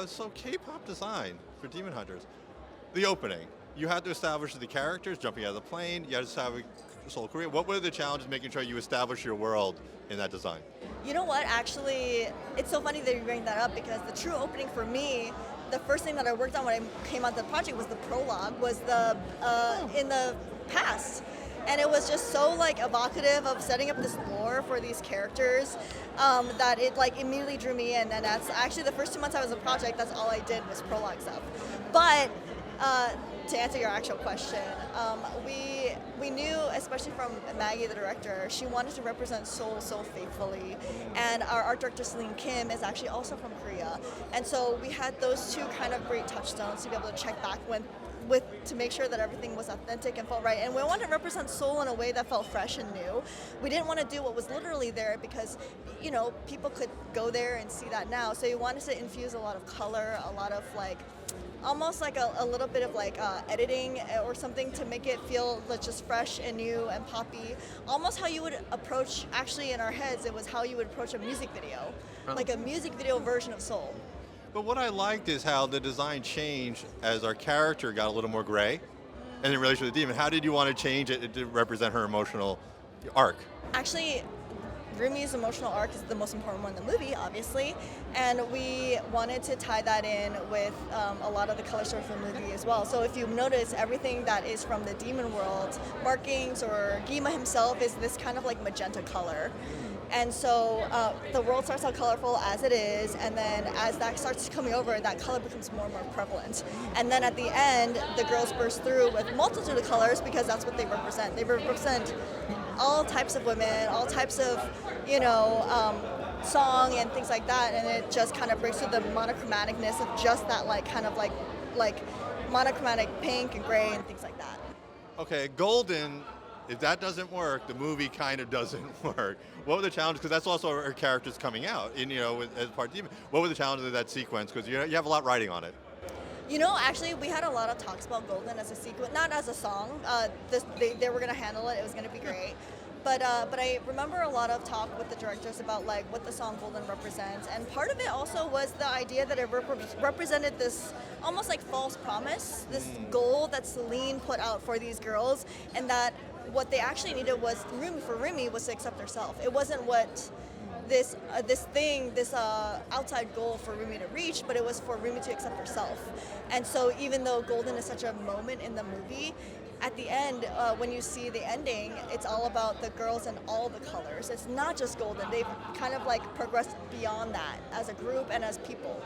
So K-pop design for Demon Hunters. The opening. You had to establish the characters jumping out of the plane. You had to establish Seoul, Korea. What were the challenges making sure you establish your world in that design? You know what? Actually, it's so funny that you bring that up because the true opening for me, the first thing that I worked on when I came out the project was the prologue, was the in the past. And it was just so like evocative of setting up this lore for these characters that it like immediately drew me in. And that's actually the first 2 months I was in the project, that's all I did was prologue stuff. But to answer your actual question, we knew, especially from Maggie, the director, she wanted to represent Seoul so faithfully, and our art director Celine Kim is actually also from Korea, and so we had those two kind of great touchstones to be able to check back with to make sure that everything was authentic and felt right. And we wanted to represent Seoul in a way that felt fresh and new. We didn't want to do what was literally there because, you know, people could go there and see that now. So we wanted to infuse a lot of color, a lot of like, almost like a little bit of like editing or something to make it feel like just fresh and new and poppy. Almost how you would approach, actually in our heads, it was how you would approach a music video. Like a music video version of Seoul. But what I liked is how the design changed as our character got a little more gray, and in relation to the demon. How did you want to change it to represent her emotional arc? Actually, Rumi's emotional arc is the most important one in the movie, obviously, and we wanted to tie that in with a lot of the color story from the movie as well. So if you notice, everything that is from the demon world markings or Gima himself is this kind of like magenta color. And so the world starts out colorful as it is, and then as that starts coming over, that color becomes more and more prevalent. And then at the end, the girls burst through with multitude of colors because that's what they represent. They represent all types of women, all types of, you know, song and things like that, and it just kind of breaks through the monochromaticness of just that like kind of like monochromatic pink and gray and things like that. Okay, Golden. If that doesn't work, the movie kind of doesn't work. What were the challenges? Because that's also her characters coming out, in, you know, as part of Demon. What were the challenges of that sequence? Because you have a lot riding on it. You know, actually, we had a lot of talks about Golden as a sequence, not as a song. They were going to handle it. It was going to be great. But I remember a lot of talk with the directors about like what the song Golden represents, and part of it also was the idea that it represented this almost like false promise, this goal that Celine put out for these girls, and that what they actually needed was Rumi was to accept herself. It wasn't what this outside goal for Rumi to reach, but it was for Rumi to accept herself. And so even though Golden is such a moment in the movie, at the end, when you see the ending, it's all about the girls and all the colors. It's not just Golden. They've kind of like progressed beyond that as a group and as people.